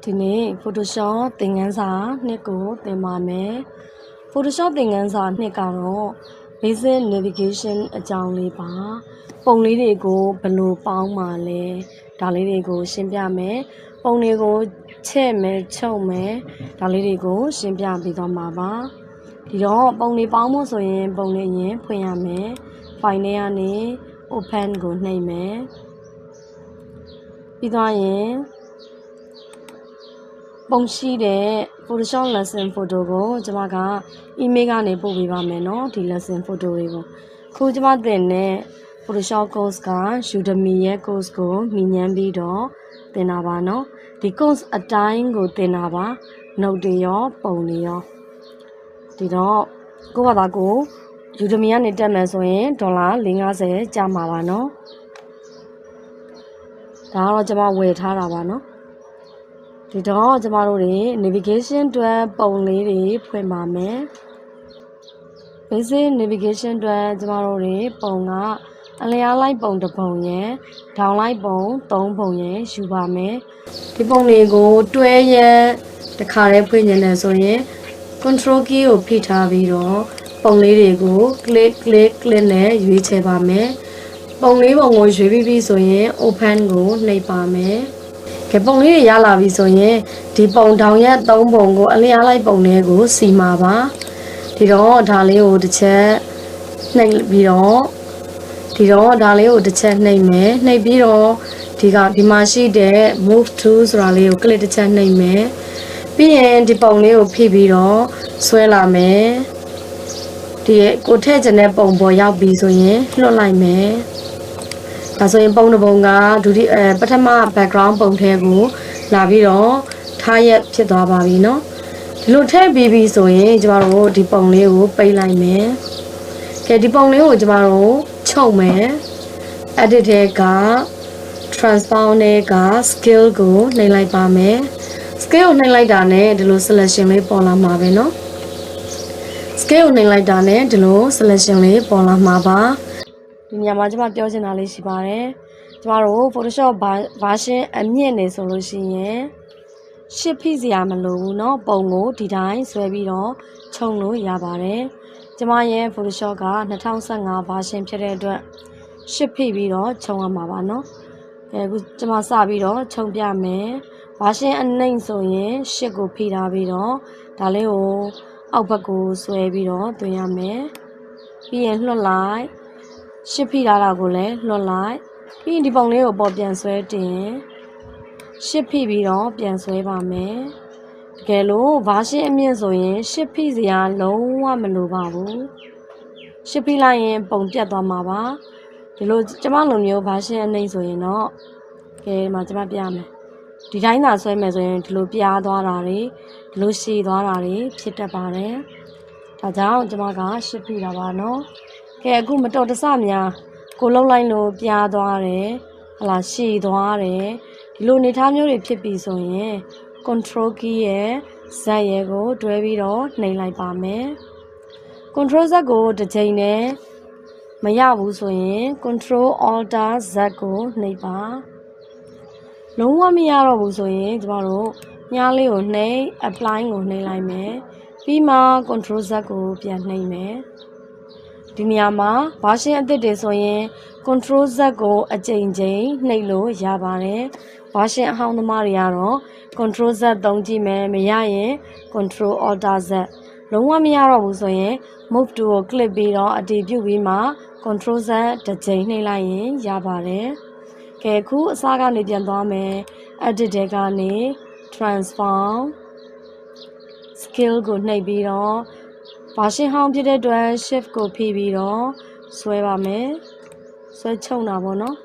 ဒီနေ့ Photoshop သင်ခန်းစာနှစ်ကိုသင်ပါမယ် Photoshop သင်ခန်းစာနှစ်ကတော့ Basic Navigation အကြောင်းလေးပါပုံလေးတွေကိုဘယ်လိုပေါင်းမှာလဲဒါလေးတွေကိုရှင်းပြမယ်ပုံတွေကိုချဲ့မယ်ချုပ်မယ်ဒါလေးတွေကိုရှင်းပြပေးသွားမှာပါဒီတော့ပုံတွေပေါင်းဖို့ဆိုရင်ပုံလေးအရင်ဖွင့်ရမယ် File ထဲကနေ Open ကိုနှိပ်မယ်ပြီးသွားရင်ပုံရှိတဲ့ Photoshop lesson photo ကိုကျွန်မက email ကနေပို့ပေးပါမယ်เนาะဒီ lesson photo တွေကိုခုကျွန်မသင်တဲ့ Photoshop course က Udemy ရဲ့ course ကိုမြင်ញ្ញမ်းပြီးတော့သင်တာပါเนาะဒီ course အတိုင်းကိုသင်တာပါ note တွေရောပုံတွေရောဒီတော့ကိုယ့်ဘာသာကို Udemy ကနေတက်မယ်ဆိုရင်ဒေါ်လာ450ကျမှာပါเนาะဒါကတော့ကျွန်မဝယ်ထားတာပါเนาะဒီတော့ကျမတို့တွေ navigation အတွက်ပုံလေးတွေဖွင့်ပါမယ် basic navigation အတွက်ကျမတို့တွေပုံကအလျားလိုက်ပုံတစ်ပုံရယ်ဒေါင်းလိုက်ပုံ3ပုံရယ်ယူပါမယ်ဒီပုံတွေကိုတွဲရန်တစ်ခါတည်းဖွင့်နေတယ်ဆိုရင် control key ကိုဖိထားပြီးတော့ပုံလေးတွေကို click နဲ့ရွေးချယ်ပါမယ်ပုံလေးပုံကိုရွေးပြီးပြီဆိုရင် open ကိုနှိပ်ပါမယ်ကဲပုံလေးတွေရလာပြီဆိုရင်ဒီပုံထောင်ရက်3ပုံကိုအလျားလိုက်ပုံလေးကိုစီမှာပါဒီတော့ဒါလေးကိုတစ်ချက်နှိပ်ပြီးတော့ဒါလေးကိုတစ်ချက်နှိပ်မယ်နှိပ်ပြီးတော့ဒီမှာရှိတဲ့ move to ဆိုတာလေးကို click တစ်ချက်နှိပ်မယ်ပြီးရင်ဒီပုံလေးကိုဖိပြီးတော့ဆွဲလာမယ်ဒီကိုထည့်ချင်တဲ့ပုံပေါ်ရောက်ပြီဆိုရင်လွှတ်လိုက်မယ်ဒါဆိုရင်ပုံတစ်ပုံကပထမ background ပုံထဲကိုလာပြီးတော့ထားရက်ဖြစ်သွားပါပြီเนาะဒီလိုထည့်ပြီးပြီဆိုရင်ကျမတို့ဒီပုံလေးကိုပိတ်လိုက်မယ်ကဲဒီပုံလေးကိုကျမတို့ချုပ်မယ် edit ထဲက transform ထဲက scale ကိုနှိပ်လိုက်ပါမယ် scale ကိုနှိပ်လိုက်တာနဲ့ဒီလို selection လေးပေါ်လာမှာပဲเนาะ scale ကိုနှိပ်လိုက်တာနဲ့ဒီလို selection လေးပေါ်လာမှာပါဒီညမှာကျွန်မပြောချင်တာလေးရှိပါတယ်ကျမတို့ Photoshop version အမြင့်နေဆိုလို့ရှိရင်ရှစ်ဖိစရာမလိုဘူးเนาะပုံကိုဒီတိုင်းဆွဲပြီးတော့ခြုံလို့ရပါတယ်ကျမရဲ့ Photoshop က2015 version ဖြစ်တဲ့အတွက်ရှစ်ဖိပြီးတော့ခြုံရမှာပါเนาะအခုကျမစပြီးတော့ခြုံပြမယ် version အနှိမ့်ဆိုရင်ရှစ်ကိုဖိထားပြီးတော့ဒါလေးကိုအောက်ဘက်ကိုဆွဲပြီးတော့သွင်းရမယ်ပြီးရင်လွှတ်လိုက်ရှစ်ဖိထားတာကိုလည်းလွှတ်လိုက်ပြီးရင်ဒီပုံလေးကိုပေါ်ပြန်ဆွဲတင်ရှစ်ဖိပြီးတော့ပြန်ဆွဲပါမယ်တကယ်လို့ version အမြင့်ဆိုရင်ရှစ်ဖိစရာလုံးဝမလိုပါဘူးရှစ်ဖိလိုက်ရင်ပုံပြတ်သွားမှာပါဒီလိုကျမလိုမျိုး version အနှိမ့်ဆိုရင်တော့ကဲဒီမှာကျမပြမယ်ဒီတိုင်းသာဆွဲမယ်ဆိုရင်ဒီလိုပြားသွားတာတွေဒီလိုရှည်သွားတာတွေဖြစ်တတ်ပါတယ်ဒါကြောင့်ကျမကရှစ်ဖိတာပါနော်ကဲအခုမတော်တဆများကိုလှုပ်လိုက်လို့ပြားသွားတယ်ဟလာရှည်သွားတယ်ဒီလိုအနေထားမျိုးတွေဖြစ်ပြီဆိုရင် control key ရဲ့ Z ရဲ့ကိုတွဲပြီးတော့နှိပ်လိုက်ပါမယ် control Z ကိုတစ်ချိန်နဲ့မရဘူးဆိုရင် control alt Z ကိုနှိပ်ပါလုံးဝမရတော့ဘူးဆိုရင်ကျမတို့ညလေးကိုနှိပ် apply ကိုနှိပ်လိုက်မယ်ပြီးမှ control Z ကိုပြန်နှိပ်မယ်ဒီနေရာမှာ version အသစ်တွေဆိုရင် control Z ကိုအကြိမ်ကြိမ်နှိပ်လို့ရပါတယ် version အဟောင်းသမားတွေကတော့ control Z သုံးကြည့်မယ်မရရင် control alt Z လုံးဝမရတော့ဘူးဆိုရင် move to ကို click ပြီးတော့အတည်ပြုပြီးမှ control Z တစ်ကြိမ်နှိပ်လိုက်ရင်ရပါတယ်ကဲခုအစားကနေပြန်သွားမယ် edit ထဲကနေ transform scale ကိုနှိပ်ပြီးတော့version ဟောင်းဖြစ်တဲ့အတွက် shift ကိုဖိပြီးတော့ဆွဲပါမယ်ဆွဲချုပ်တာပေါ့နော်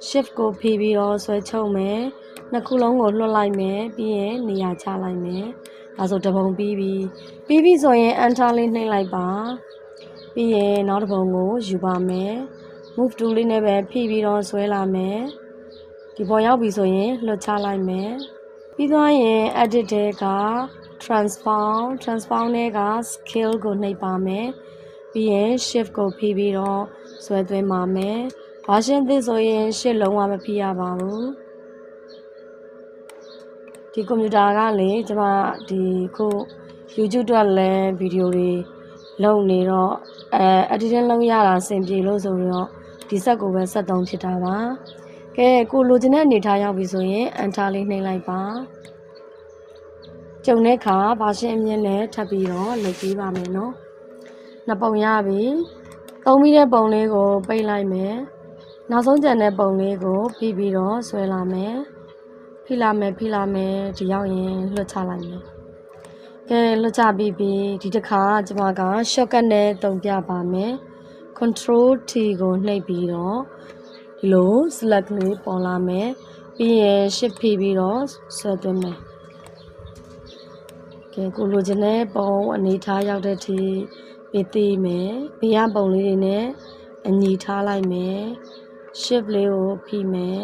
shift ကိုဖိပြီးတော့ဆွဲချုပ်မယ်နှစ်ခုလုံးကိုလွှတ်လိုက်မယ်ပြီးရင်နေရာချလိုက်မယ်ဒါဆိုတစ်ပုံပြီးပြီဆိုရင် enter လေးနှိပ်လိုက်ပါပြီးရင်နောက်တစ်ပုံကိုယူပါမယ် move tool လေးနဲ့ပဲဖိပြီးတော့ဆွဲလာမယ်ဒီပေါ်ရောက်ပြီဆိုရင်လွှတ်ချလိုက်မယ်ပြီးသွားရင် edit ထဲကtransform ထဲက scale ကိုနှိပ်ပါမယ်ပြီးရင် shift ကိုဖိပြီးတော့ဆွဲသွင်းပါမယ် ဘာရှင်းသစ်ဆိုရင်ရှစ်လုံးဝမဖြစ်ရပါဘူးဒီကွန်ပျူတာကလေကျွန်မဒီခု YouTube အတွက်လည်းဗီဒီယိုတွေလုပ်နေတော့editing လုပ်ရတာအဆင်ပြေလို့ဆိုပြီးတော့ဒီဆက်ကိုပဲဆက်သုံးဖြစ်တာပါကဲကိုလိုချင်တဲ့အနေထားရောက်ပြီဆိုရင်အန်တာလေးနှိပ်လိုက်ပါကျုံတဲ့ခါဘာရှင်းအမြင့်နဲ့ထပ်ပြီးတော့လုပ်ပေးပါမယ်နော်နှစ်ပုံရပြီသုံးပြီးတဲ့ပုံလေးကိုပိတ်လိုက်မယ်နောက်ဆုံးကျန်တဲ့ပုံလေးကိုပြီးတော့ဆွဲလာမယ်ဖိလာမယ်ဒီရောက်ရင်လွှတ်ချလိုက်မယ်ကဲလွှတ်ချပြီးဒီတစ်ခါကျွန်မက shortcut နဲ့တုံပြပါမယ် control T ကိုနှိပ်ပြီးတော့ဒီလို select လေးပေါ်လာမယ်ပြီးရင် shift ဖိပြီးတော့ဆွဲသွင်းမယ်ကဲကိုလိုချင်တဲ့ပုံအနေထားရောက်တဲ့အထိပေးသိမယ်ဘေးကပုံလေးတွေနဲ့အညီထားလိုက်မယ် shift လေးကိုဖိမယ်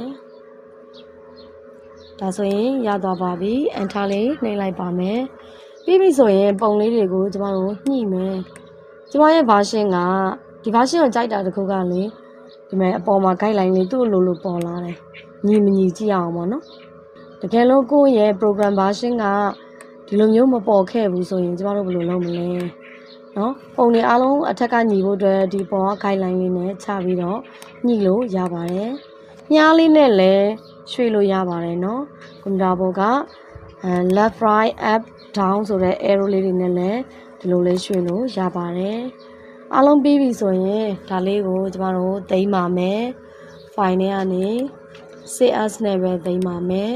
ဒါဆိုရင်ရသွားပါပြီအန်ထားလေးနှိပ်လိုက်ပါမယ်ပြီးပြီဆိုရင်ပုံလေးတွေကိုကျမတို့ညှိမယ်ကျမရဲ့ version ကဒီ version ကိုကြိုက်တာတခုကလေဒီမဲ့အပေါ်မှာ guideline လေးသူ့လိုပေါ်လာတယ်ညီမညီကြည့်အောင်ပေါ့နော်တကယ်လို့ကိုယ့်ရဲ့ program version ကဒီလိုမျိုးမပေါ်ခဲ့ဘူးဆိုရင်ကျမတို့ဘယ်လိုလုပ်မလဲနော်ပုံတွေအားလုံးအထက်ကညီဖို့အတွက်ဒီပေါ်က guideline လေးနဲ့ချပြီးတော့ညှိလို့ရပါတယ်ညှားလေးနဲ့လည်းရွှေ့လို့ရပါတယ်နော်ကွန်ပျူတာပေါ်ကleft right up down ဆိုတဲ့ arrow လေးတွေနဲ့လည်းဒီလိုလေးရွှေ့လို့ရပါတယ်အားလုံးပြီးပြီဆိုရင်ဒါလေးကိုကျမတို့သိမ်းပါမယ် file ထဲကနေ save as နဲ့ပဲသိမ်းပါမယ်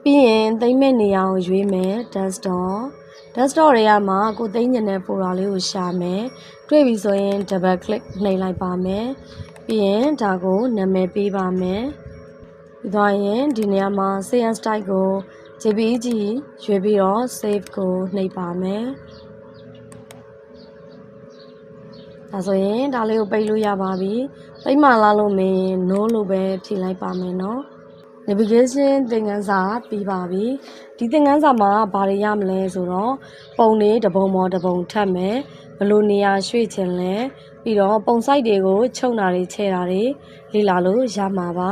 ပြီးရင်သိမ်းမဲ့နေရာကိုရွေးမယ် desktop တွေကမှာကိုသိမ်းကျင်တဲ့ folder လေးကိုရှာမယ်တွေ့ပြီဆိုရင် double click နှိပ်လိုက်ပါမယ်ပြီးရင်ဒါကိုနာမည်ပေးပါမယ်ပြီးတော့ရင်ဒီနေရာမှာ save as type ကို JPEG ရွေးပြီးတော့ save ကိုနှိပ်ပါမယ်ဒါဆိုရင်ဒါလေးကိုပိတ်လို့ရပါပြီပိတ်မှလာလို့မင်း no လို့ပဲဖြေလိုက်ပါမယ်နော် navigation သင်ခန်းစာပြီးပါပြီဒီသင်ခန်းစာမှာဘာတွေရမလဲဆိုတော့ပုံတွေတစ်ပုံပေါ်တစ်ပုံထပ်မယ်ဘလို့နေရာရွှေ့ချင်လဲပြီးတော့ပုံ site တွေကိုချုပ်တာတွေချဲတာတွေလေ့လာလို့ရမှာပါ